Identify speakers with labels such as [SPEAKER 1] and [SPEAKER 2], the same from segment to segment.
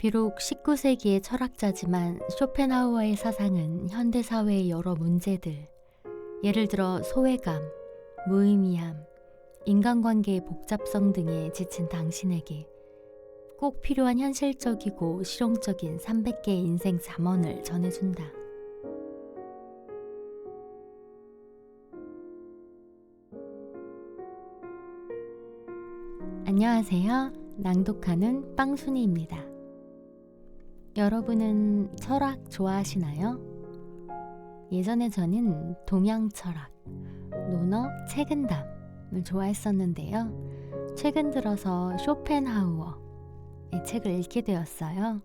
[SPEAKER 1] 비록 19세기의 철학자지만 쇼펜하우어의 사상은 현대사회의 여러 문제들, 예를 들어 소외감, 무의미함, 인간관계의 복잡성 등에 지친 당신에게 꼭 필요한 현실적이고 실용적인 300개의 인생 잠언을 전해준다. 안녕하세요. 낭독하는 빵순이입니다. 여러분은 철학 좋아하시나요? 예전에 저는 동양 철학, 논어, 책은담을 좋아했었는데요. 최근 들어서 쇼펜하우어의 책을 읽게 되었어요.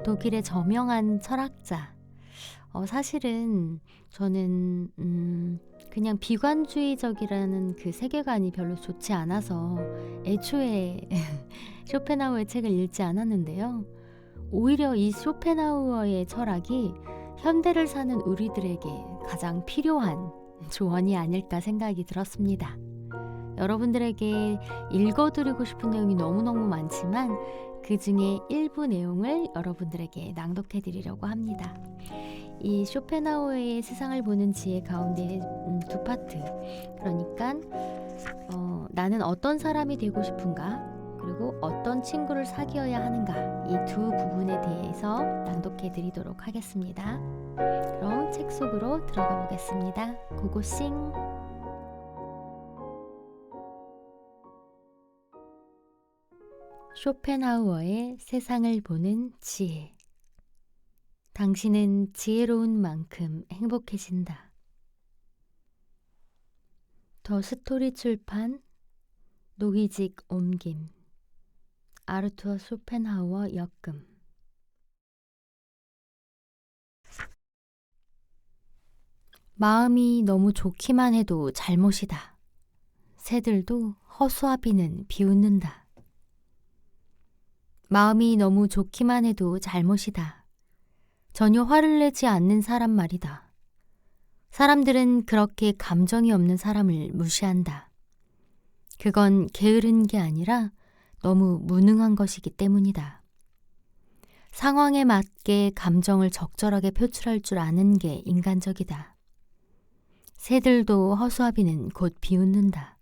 [SPEAKER 1] 독일의 저명한 철학자. 사실은 저는 그냥 비관주의적이라는 그 세계관이 별로 좋지 않아서 애초에 쇼펜하우어의 책을 읽지 않았는데요. 오히려 이 쇼펜하우어의 철학이 현대를 사는 우리들에게 가장 필요한 조언이 아닐까 생각이 들었습니다. 여러분들에게 읽어드리고 싶은 내용이 너무너무 많지만 그 중에 일부 내용을 여러분들에게 낭독해드리려고 합니다. 이 쇼펜하우어의 세상을 보는 지혜 가운데 두 파트, 그러니까 나는 어떤 사람이 되고 싶은가, 그리고 어떤 친구를 사귀어야 하는가, 이 두 부분에 대해서 낭독해 드리도록 하겠습니다. 그럼 책 속으로 들어가 보겠습니다. 고고싱. 쇼펜하우어의 세상을 보는 지혜. 당신은 지혜로운 만큼 행복해진다. 더 스토리 출판, 노희직 옮김, 아르투어 쇼펜하우어 역금. 마음이 너무 좋기만 해도 잘못이다. 새들도 허수아비는 비웃는다. 마음이 너무 좋기만 해도 잘못이다. 전혀 화를 내지 않는 사람 말이다. 사람들은 그렇게 감정이 없는 사람을 무시한다. 그건 게으른 게 아니라 너무 무능한 것이기 때문이다. 상황에 맞게 감정을 적절하게 표출할 줄 아는 게 인간적이다. 새들도 허수아비는 곧 비웃는다.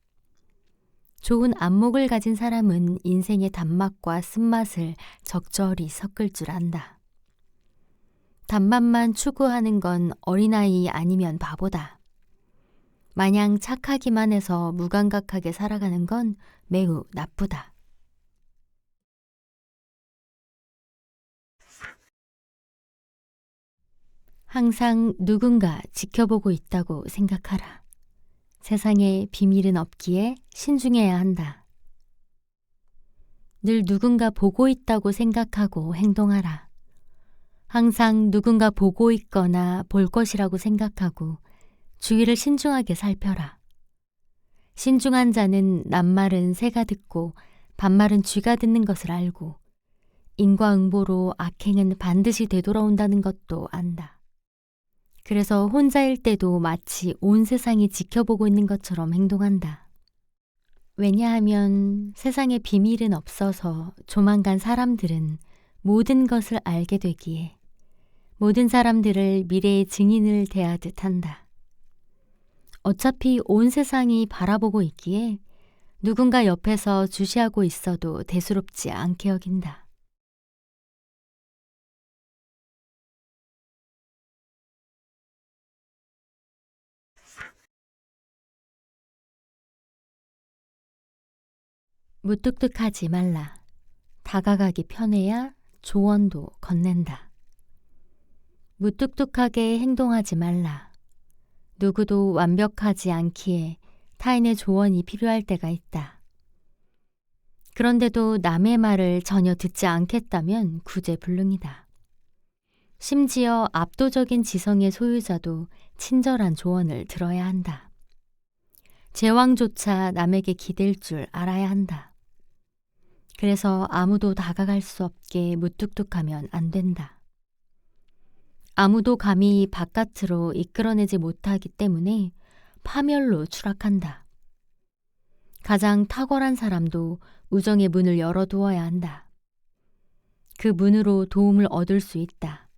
[SPEAKER 1] 좋은 안목을 가진 사람은 인생의 단맛과 쓴맛을 적절히 섞을 줄 안다. 단맛만 추구하는 건 어린아이 아니면 바보다. 마냥 착하기만 해서 무감각하게 살아가는 건 매우 나쁘다. 항상 누군가 지켜보고 있다고 생각하라. 세상에 비밀은 없기에 신중해야 한다. 늘 누군가 보고 있다고 생각하고 행동하라. 항상 누군가 보고 있거나 볼 것이라고 생각하고 주위를 신중하게 살펴라. 신중한 자는 낱말은 새가 듣고 반말은 쥐가 듣는 것을 알고 인과응보로 악행은 반드시 되돌아온다는 것도 안다. 그래서 혼자일 때도 마치 온 세상이 지켜보고 있는 것처럼 행동한다. 왜냐하면 세상에 비밀은 없어서 조만간 사람들은 모든 것을 알게 되기에 모든 사람들을 미래의 증인을 대하듯 한다. 어차피 온 세상이 바라보고 있기에 누군가 옆에서 주시하고 있어도 대수롭지 않게 여긴다. 무뚝뚝하지 말라. 다가가기 편해야 조언도 건넨다. 무뚝뚝하게 행동하지 말라. 누구도 완벽하지 않기에 타인의 조언이 필요할 때가 있다. 그런데도 남의 말을 전혀 듣지 않겠다면 구제불능이다. 심지어 압도적인 지성의 소유자도 친절한 조언을 들어야 한다. 제왕조차 남에게 기댈 줄 알아야 한다. 그래서 아무도 다가갈 수 없게 무뚝뚝하면 안 된다. 아무도 감히 바깥으로 이끌어내지 못하기 때문에 파멸로 추락한다. 가장 탁월한 사람도 우정의 문을 열어두어야 한다. 그 문으로 도움을 얻을 수 있다.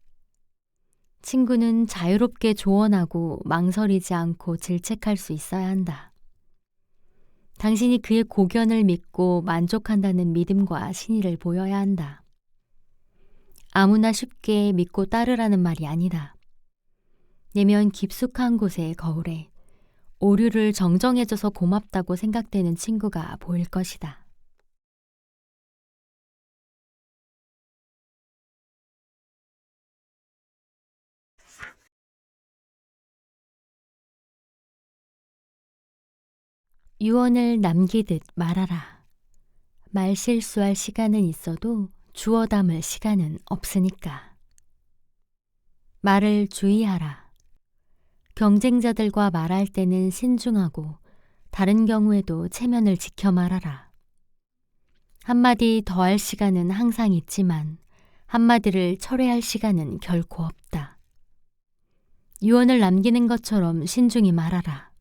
[SPEAKER 1] 친구는 자유롭게 조언하고 망설이지 않고 질책할 수 있어야 한다. 당신이 그의 고견을 믿고 만족한다는 믿음과 신의를 보여야 한다. 아무나 쉽게 믿고 따르라는 말이 아니다. 내면 깊숙한 곳의 거울에 오류를 정정해줘서 고맙다고 생각되는 친구가 보일 것이다. 유언을 남기듯 말하라. 말 실수할 시간은 있어도 주워 담을 시간은 없으니까. 말을 주의하라. 경쟁자들과 말할 때는 신중하고 다른 경우에도 체면을 지켜 말하라. 한마디 더 할 시간은 항상 있지만 한마디를 철회할 시간은 결코 없다. 유언을 남기는 것처럼 신중히 말하라.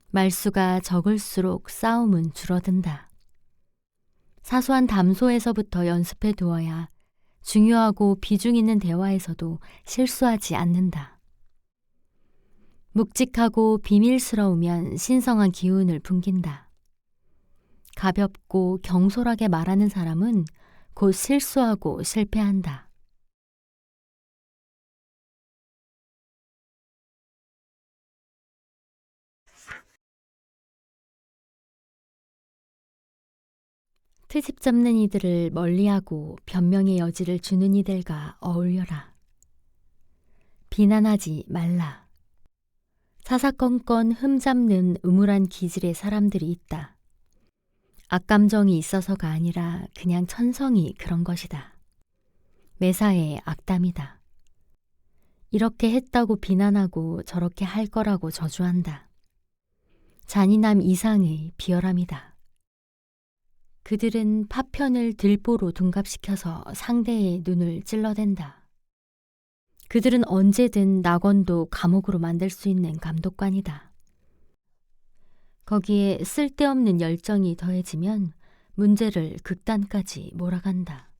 [SPEAKER 1] 말수가 적을수록 싸움은 줄어든다. 사소한 담소에서부터 연습해 두어야 중요하고 비중 있는 대화에서도 실수하지 않는다. 묵직하고 비밀스러우면 신성한 기운을 풍긴다. 가볍고 경솔하게 말하는 사람은 곧 실수하고 실패한다. 트집 잡는 이들을 멀리하고 변명의 여지를 주는 이들과 어울려라. 비난하지 말라. 사사건건 흠잡는 음울한 기질의 사람들이 있다. 악감정이 있어서가 아니라 그냥 천성이 그런 것이다. 매사에 악담이다. 이렇게 했다고 비난하고 저렇게 할 거라고 저주한다. 잔인함 이상의 비열함이다. 그들은 파편을 들보로 둔갑시켜서 상대의 눈을 찔러댄다. 그들은 언제든 낙원도 감옥으로 만들 수 있는 감독관이다. 거기에 쓸데없는 열정이 더해지면 문제를 극단까지 몰아간다.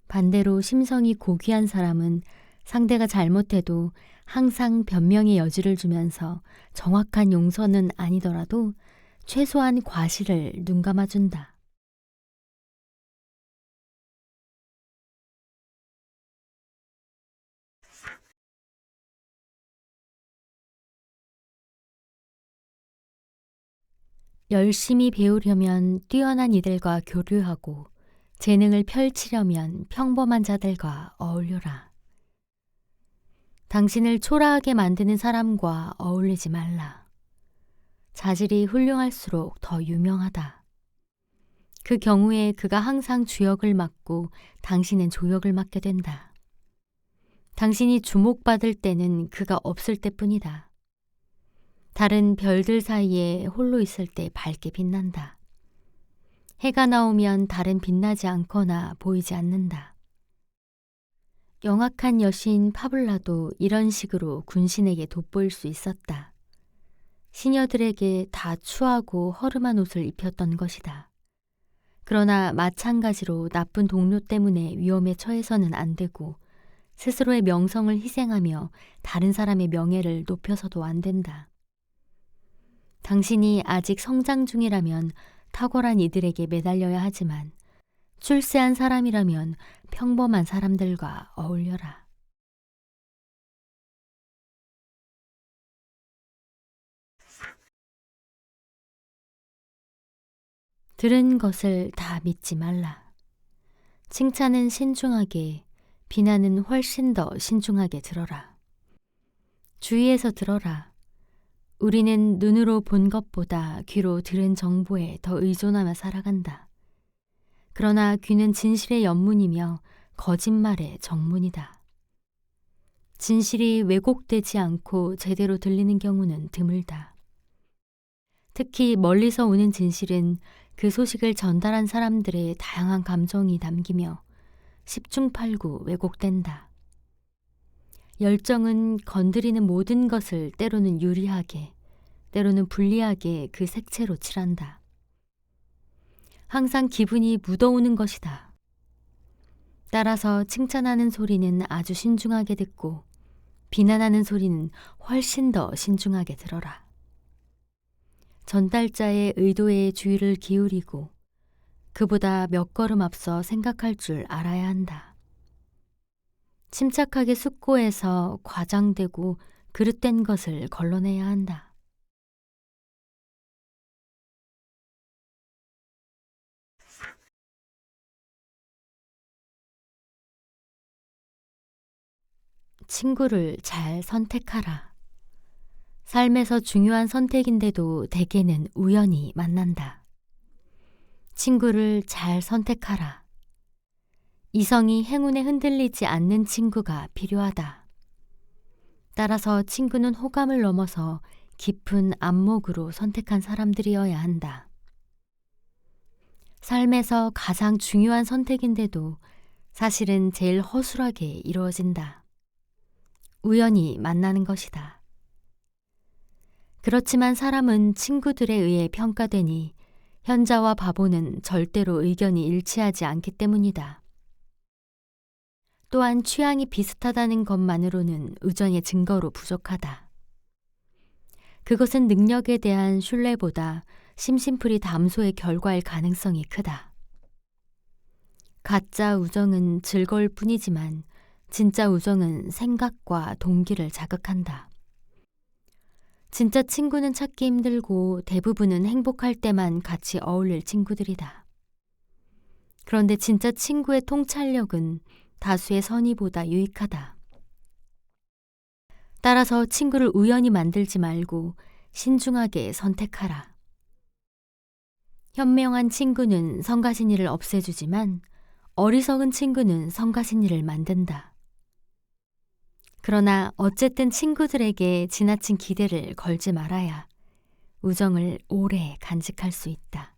[SPEAKER 1] 반대로 심성이 고귀한 사람은 상대가 잘못해도 항상 변명의 여지를 주면서 정확한 용서는 아니더라도 최소한 과실을 눈감아준다. 열심히 배우려면 뛰어난 이들과 교류하고 재능을 펼치려면 평범한 자들과 어울려라. 당신을 초라하게 만드는 사람과 어울리지 말라. 자질이 훌륭할수록 더 유명하다. 그 경우에 그가 항상 주역을 맡고 당신은 조역을 맡게 된다. 당신이 주목받을 때는 그가 없을 때뿐이다. 다른 별들 사이에 홀로 있을 때 밝게 빛난다. 해가 나오면 달은 빛나지 않거나 보이지 않는다. 영악한 여신 파블라도 이런 식으로 군신에게 돋보일 수 있었다. 시녀들에게 다 추하고 허름한 옷을 입혔던 것이다. 그러나 마찬가지로 나쁜 동료 때문에 위험에 처해서는 안 되고 스스로의 명성을 희생하며 다른 사람의 명예를 높여서도 안 된다. 당신이 아직 성장 중이라면 탁월한 이들에게 매달려야 하지만 출세한 사람이라면 평범한 사람들과 어울려라. 들은 것을 다 믿지 말라. 칭찬은 신중하게, 비난은 훨씬 더 신중하게 들어라. 주의해서 들어라. 우리는 눈으로 본 것보다 귀로 들은 정보에 더 의존하며 살아간다. 그러나 귀는 진실의 연문이며 거짓말의 정문이다. 진실이 왜곡되지 않고 제대로 들리는 경우는 드물다. 특히 멀리서 오는 진실은 그 소식을 전달한 사람들의 다양한 감정이 담기며 십중팔구 왜곡된다. 열정은 건드리는 모든 것을 때로는 유리하게, 때로는 불리하게 그 색채로 칠한다. 항상 기분이 묻어오는 것이다. 따라서 칭찬하는 소리는 아주 신중하게 듣고 비난하는 소리는 훨씬 더 신중하게 들어라. 전달자의 의도에 주의를 기울이고 그보다 몇 걸음 앞서 생각할 줄 알아야 한다. 침착하게 숙고해서 과장되고 그릇된 것을 걸러내야 한다. 친구를 잘 선택하라. 삶에서 중요한 선택인데도 대개는 우연히 만난다. 친구를 잘 선택하라. 이성이 행운에 흔들리지 않는 친구가 필요하다. 따라서 친구는 호감을 넘어서 깊은 안목으로 선택한 사람들이어야 한다. 삶에서 가장 중요한 선택인데도 사실은 제일 허술하게 이루어진다. 우연히 만나는 것이다. 그렇지만 사람은 친구들에 의해 평가되니 현자와 바보는 절대로 의견이 일치하지 않기 때문이다. 또한 취향이 비슷하다는 것만으로는 의정의 증거로 부족하다. 그것은 능력에 대한 신뢰보다 심심풀이 담소의 결과일 가능성이 크다. 가짜 우정은 즐거울 뿐이지만 진짜 우정은 생각과 동기를 자극한다. 진짜 친구는 찾기 힘들고 대부분은 행복할 때만 같이 어울릴 친구들이다. 그런데 진짜 친구의 통찰력은 다수의 선의보다 유익하다. 따라서 친구를 우연히 만들지 말고 신중하게 선택하라. 현명한 친구는 성가신 이를 없애주지만 어리석은 친구는 성가신 이를 만든다. 그러나 어쨌든 친구들에게 지나친 기대를 걸지 말아야 우정을 오래 간직할 수 있다.